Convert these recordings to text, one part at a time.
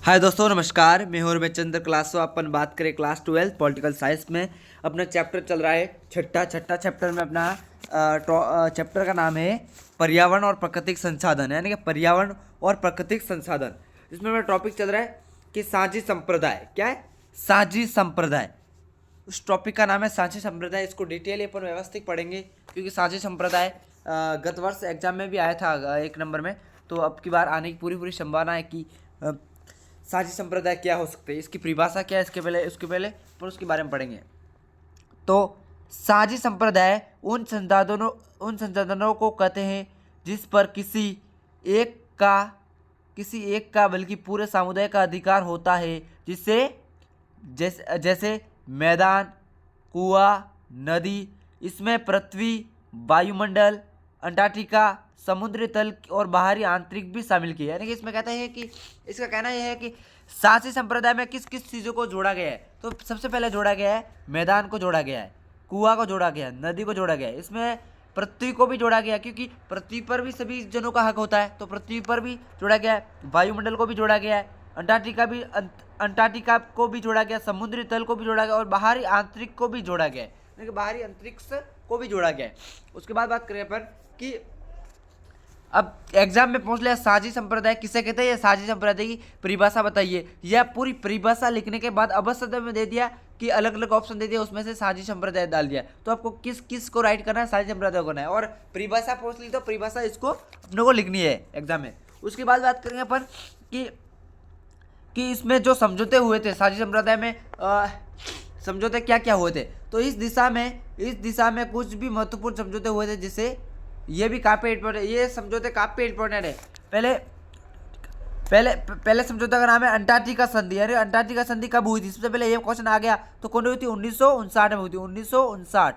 हाय दोस्तों, नमस्कार। मैं हूं रमेश चंद्र। क्लास तो अपन बात करें क्लास 12 पॉलिटिकल साइंस में। अपना चैप्टर चल रहा है छठा चैप्टर में अपना चैप्टर का नाम है पर्यावरण और प्राकृतिक संसाधन, यानी कि पर्यावरण और प्राकृतिक संसाधन। इसमें मेरा टॉपिक चल रहा है कि साझी संप्रदाय। क्या है? साझी संप्रदाय। उस टॉपिक का नाम है साझी संप्रदाय। इसको डिटेल अपन व्यवस्थित पढ़ेंगे, क्योंकि साझी संप्रदाय गत वर्ष एग्जाम में भी आया था 1 नंबर में। तो अब की बार आने की पूरी संभावना है कि साझी संप्रदाय क्या हो सकते हैं, इसकी परिभाषा क्या है, उसके पहले पर उसके बारे में पढ़ेंगे। तो साझी संप्रदाय उन संसाधनों को कहते हैं जिस पर किसी एक का बल्कि पूरे समुदाय का अधिकार होता है, जिससे जैसे मैदान, कुआं, नदी। इसमें पृथ्वी, वायुमंडल, अंटार्कटिका, समुद्री तल और बाहरी आंतरिक भी शामिल किए। यानी कि इसमें कहते हैं कि इसका कहना यह है कि साझी संप्रदाय में किस किस चीज़ों को जोड़ा गया है। तो सबसे पहले जोड़ा गया है मैदान को जोड़ा गया है, कुआं को जोड़ा गया है, नदी को जोड़ा गया है। इसमें पृथ्वी को भी जोड़ा गया, क्योंकि पृथ्वी पर भी सभी जनों का हक होता है, तो पृथ्वी पर भी जोड़ा गया है। वायुमंडल को भी जोड़ा गया है, अंटार्कटिका को भी जोड़ा गया, समुद्री तल को भी जोड़ा गया और बाहरी आंतरिक को भी जोड़ा गया है, यानी कि बाहरी अंतरिक्ष को भी जोड़ा गया है। उसके बाद बात करें अपन कि अब एग्जाम में पूछ लिया साझी संप्रदाय किसे कहते हैं, या साझी संप्रदाय की परिभाषा बताइए। यह पूरी परिभाषा लिखने के बाद अवश्य में दे दिया कि अलग अलग ऑप्शन दे दिया, उसमें से साझी संप्रदाय डाल दिया। तो आपको किस किस को राइट करना है, साझी संप्रदाय को करना है। और परिभाषा पूछ ली तो परिभाषा इसको अपने को लिखनी है एग्जाम में। उसके बाद बात करेंगे अपन कि इसमें जो समझौते हुए थे साझी संप्रदाय में, समझौते क्या क्या हुए थे। तो इस दिशा में कुछ भी महत्वपूर्ण समझौते हुए थे, जिसे ये भी काफी इंपॉर्टेंट, ये समझौते काफी इंपॉर्टेंट है। पहले समझौते का नाम है अंटार्कटिका संधि। अरे अंटार्कटिका संधि कब हुई थी? सबसे पहले ये क्वेश्चन आ गया। तो कौन हुई थी? 1959 में हुई थी, 1959।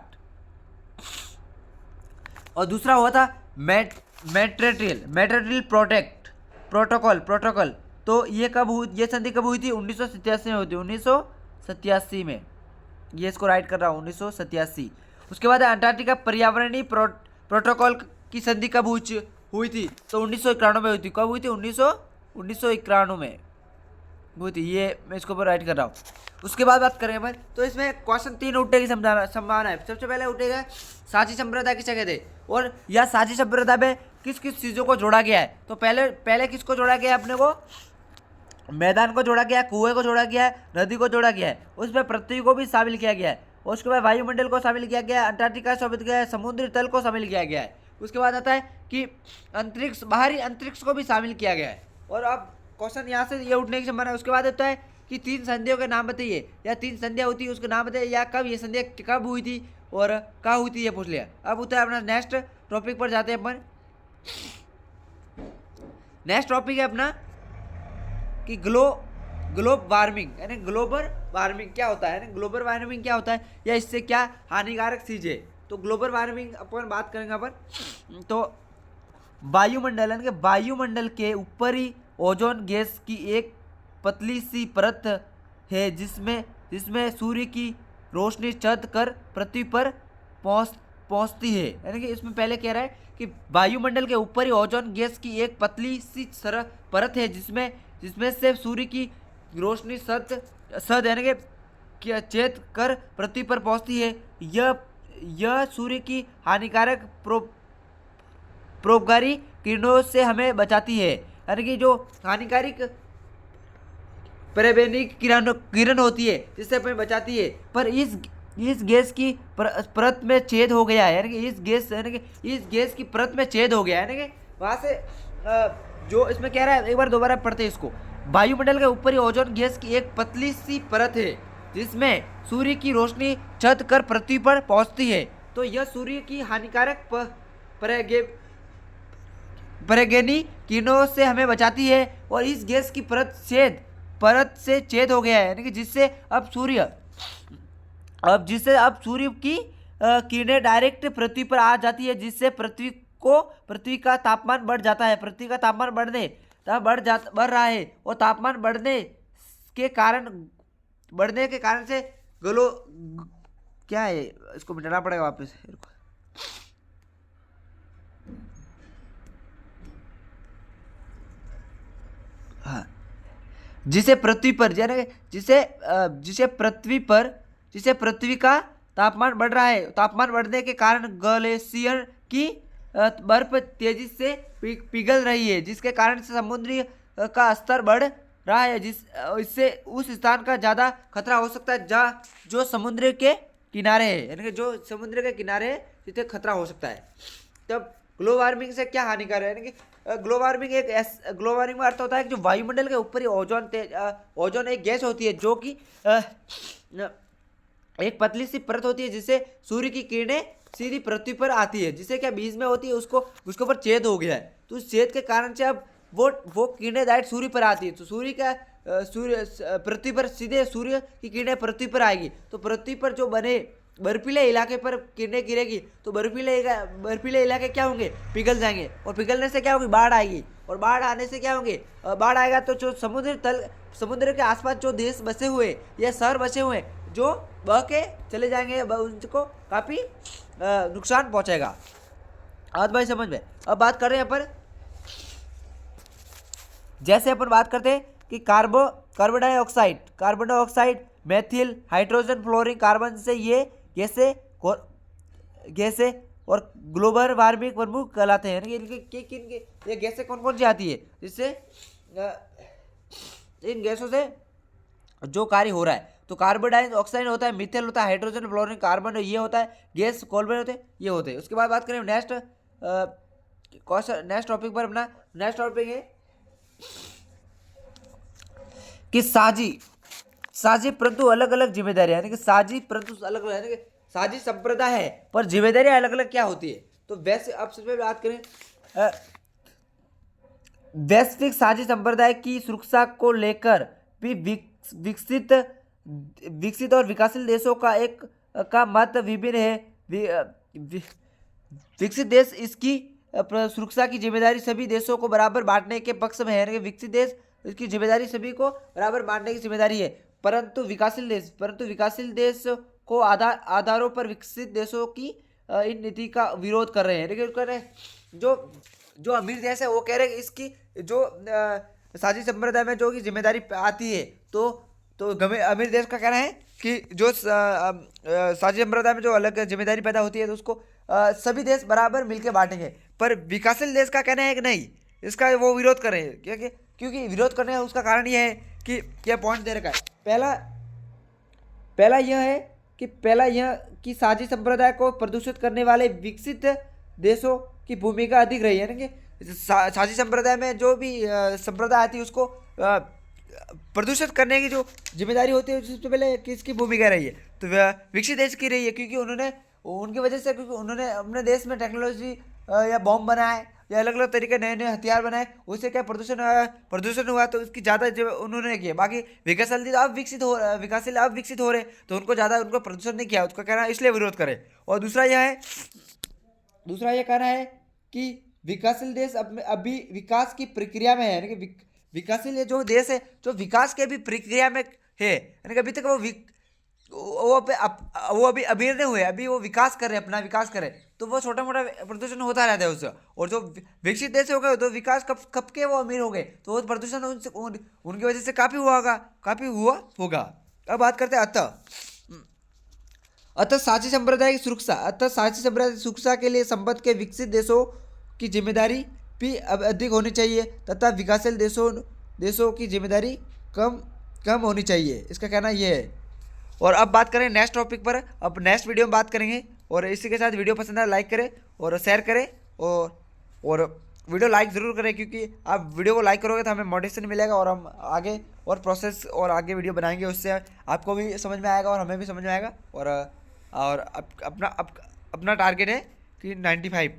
और दूसरा हुआ था मैट्रियल प्रोटोकॉल। तो ये कब हुई? ये संधि कब हुई थी? 1987 में हुई थी, 1987 में। ये इसको राइट कर रहा हूँ, 1987। उसके बाद अंटार्कटिका पर्यावरणीय प्रोटोकॉल की संधि कब हुई थी? तो 1991 में हुई थी। कब हुई थी? 1991 में हुई थी। ये मैं इसको ऊपर राइट कर रहा हूँ। उसके बाद बात करें अपन, तो इसमें क्वेश्चन 3 उठने की संभावना है। सबसे पहले उठेगा साझी संप्रदाय किसे कहते हैं, और यह साझी संप्रदाय में किस किस चीज़ों को जोड़ा गया है। तो पहले किसको जोड़ा गया है? अपने को मैदान को जोड़ा गया है, कुएं को जोड़ा गया है, नदी को जोड़ा गया है, उसमें पृथ्वी को भी शामिल किया गया है। और उसके बाद वायुमंडल को शामिल किया गया है, अंटार्कटिका शामिल किया है, समुद्री तल को शामिल किया गया है। उसके बाद आता है कि बाहरी अंतरिक्ष को भी शामिल किया गया है। और अब क्वेश्चन यहाँ से ये उठने की संभावना है। उसके बाद होता है कि 3 संधियों के नाम बताइए, या 3 संधियाँ होती है उसके नाम बताइए, या कब ये संधियाँ कब हुई थी और कहाँ हुई थी, ये पूछ लिया। अब होता है अपना नेक्स्ट टॉपिक पर जाते हैं अपन। नेक्स्ट टॉपिक है अपना कि ग्लोब वार्मिंग, यानी ग्लोबल वार्मिंग क्या होता है, ग्लोबल वार्मिंग क्या होता है, या इससे क्या हानिकारक चीज़ है। तो ग्लोबल वार्मिंग अपन बात करेंगे अपन। तो वायुमंडल, यानी कि वायुमंडल के ऊपरी ओजोन गैस की एक पतली सी परत है, जिसमें सूर्य की रोशनी चढ़ कर पृथ्वी पर पहुंचती है। यानी कि इसमें पहले कह रहा है कि वायुमंडल के ऊपरी ओजोन गैस की एक पतली सी परत है, जिसमें से सूर्य की रोशनी सद यानी कि चेत कर पृथ्वी पर पहुंचती है। यह सूर्य की हानिकारक परोपकारी किरणों से हमें बचाती है, यानी कि जो हानिकारक पराबैंगनी किरण होती है जिससे हमें बचाती है। पर इस गैस की परत में छेद हो गया है, यानी कि इस गैस की परत में छेद हो गया है, यानी कि वहां से जो इसमें कह रहा है, एक बार दोबारा पढ़ते हैं इसको। वायुमंडल के ऊपरी ओजोन गैस की एक पतली सी परत है, जिसमें सूर्य की रोशनी छत कर पृथ्वी पर पहुंचती है। तो यह सूर्य की हानिकारक पराबैंगनी किरणों से हमें बचाती है। और इस गैस की परत से छेद हो गया है, यानी कि जिससे अब सूर्य की किरणें डायरेक्ट पृथ्वी पर आ जाती है, जिससे पृथ्वी का तापमान बढ़ जाता है। पृथ्वी का तापमान बढ़ रहा है, और तापमान बढ़ने के कारण से क्या है, इसको मिटाना पड़ेगा वापस। हाँ, जिसे पृथ्वी पर यानी जिसे पृथ्वी का तापमान बढ़ रहा है, तापमान बढ़ने के कारण ग्लेशियर की बर्फ तेजी से पिघल रही है, जिसके कारण से समुद्री का स्तर बढ़ रहा है, इससे उस स्थान का ज़्यादा खतरा हो सकता है जहाँ जो समुद्र के किनारे है, यानी कि जो समुद्र के किनारे है जिसे खतरा हो सकता है। तब ग्लोबल वार्मिंग से क्या हानिकारक है, यानी कि ग्लोबल वार्मिंग ग्लोबल वार्मिंग का अर्थ होता है कि जो वायुमंडल के ऊपर ही ओजोन एक गैस होती है जो कि एक पतली सी परत होती है जिससे सूर्य की किरणें सीधी पृथ्वी पर आती है, जिसे क्या बीच में होती है उसके ऊपर छेद हो गया है, तो उस छेद के कारण से अब वो किरणें डायरेक्ट सूर्य पर आती है, तो सूर्य पृथ्वी पर सीधे सूर्य की किरणें पृथ्वी पर आएगी, तो पृथ्वी पर जो बने बर्फीले इलाके पर किरणें गिरेगी तो बर्फीले इलाके क्या होंगे, पिघल जाएंगे, और पिघलने से क्या होगी, बाढ़ आएगी, और बाढ़ आने से क्या होंगे, बाढ़ आएगा तो जो समुद्र के आसपास जो देश बसे हुए या शहर बसे हुए जो बह के चले जाएंगे, उनको काफ़ी नुकसान पहुंचेगा। आज भाई समझ में। अब बात कर रहे हैं यहाँ पर, जैसे अपन बात करते हैं कि carbon dioxide, methyl, hydrogen, fluorine, carbon से ये गैसें और ग्लोबल वार्मिंग प्रमुख कहलाते हैं। ये गैसें कौन कौन सी आती है जिससे इन गैसों से जो कार्य हो रहा है, तो कार्बन डाइऑक्साइड होता है, मिथेन होता है, हाइड्रोजन, फ्लोरीन, कार्बन ये होता है, गैस कॉल्बन होते हैं, ये होते हैं। उसके बाद बात करें नेक्स्ट टॉपिक पर, अपना नेक्स्ट टॉपिक है कि साझी परंतु अलग अलग जिम्मेदारी, यानी कि साझी परंतु अलग अलग, यानी कि साझी संप्रदाय है पर जिम्मेदारी अलग अलग क्या होती है। तो वैसे अब सबसे पहले बात करें वैश्विक साझी संप्रदाय की सुरक्षा को लेकर भी विकसित और विकासशील देशों का मत विभिन्न है। विकसित देश इसकी सुरक्षा की जिम्मेदारी सभी देशों को बराबर बांटने के पक्ष में है, यानी कि विकसित देश इसकी जिम्मेदारी सभी को बराबर बांटने की जिम्मेदारी है, परंतु विकासशील देश को आधारों पर विकसित देशों की इन नीति का विरोध कर रहे हैं। लेकिन कर रहे हैं जो अमीर देश है वो कह रहे हैं इसकी जो साझी संप्रदाय में जो की जिम्मेदारी आती है, तो अमीर देश का कहना है कि जो साझी संप्रदाय में जो अलग जिम्मेदारी पैदा होती है तो उसको सभी देश बराबर मिलकर बांटेंगे, पर विकासशील देश का कहना है कि नहीं, इसका वो विरोध कर रहे हैं। क्योंकि विरोध करने का उसका कारण यह है कि क्या पॉइंट दे रखा है। पहला यह कि साझी संप्रदाय को प्रदूषित करने वाले विकसित देशों की भूमिका अधिक रही है, यानी कि साझी संप्रदाय में जो भी संप्रदाय आती है उसको प्रदूषित करने की जो जिम्मेदारी होती है सबसे पहले किसकी भूमिका रही है, तो विकसित देश की रही है, क्योंकि उन्होंने अपने देश में टेक्नोलॉजी या बॉम्ब बनाए या अलग अलग तरीके नए हथियार बनाए, उससे क्या प्रदूषण हुआ, तो उसकी ज़्यादा उन्होंने किया। बाकी विकासशील अब विकसित हो रहे तो उनको प्रदूषण नहीं किया, उसका कहना है इसलिए विरोध करें। और दूसरा यह कहना है कि विकासशील देश अभी विकास की प्रक्रिया में है, यानी कि विकासशील जो देश है जो विकास के भी प्रक्रिया में है, यानी कि अभी तक वो अभी अमीर नहीं हुए, अभी वो विकास कर रहे हैं, अपना विकास कर रहे हैं, तो वो छोटा मोटा प्रदूषण होता रहता है उससे। और जो विकसित देश हो गए तो विकास कब के वो अमीर हो गए, तो वो प्रदूषण उनकी वजह से काफ़ी हुआ होगा। अब बात करते हैं साझी संप्रदाय की सुरक्षा के लिए संबंध के विकसित देशों की जिम्मेदारी भी अब अधिक होनी चाहिए तथा विकासशील देशों की जिम्मेदारी कम होनी चाहिए, इसका कहना यह है। और अब बात करें नेक्स्ट टॉपिक पर, अब नेक्स्ट वीडियो में बात करेंगे। और इसी के साथ वीडियो पसंद आए लाइक करें और शेयर करें और वीडियो लाइक ज़रूर करें, क्योंकि आप वीडियो को लाइक करोगे तो हमें मोटिवेशन मिलेगा और हम आगे और प्रोसेस और आगे वीडियो बनाएंगे, उससे आपको भी समझ में आएगा और हमें भी समझ में आएगा। और अपना टारगेट है कि 95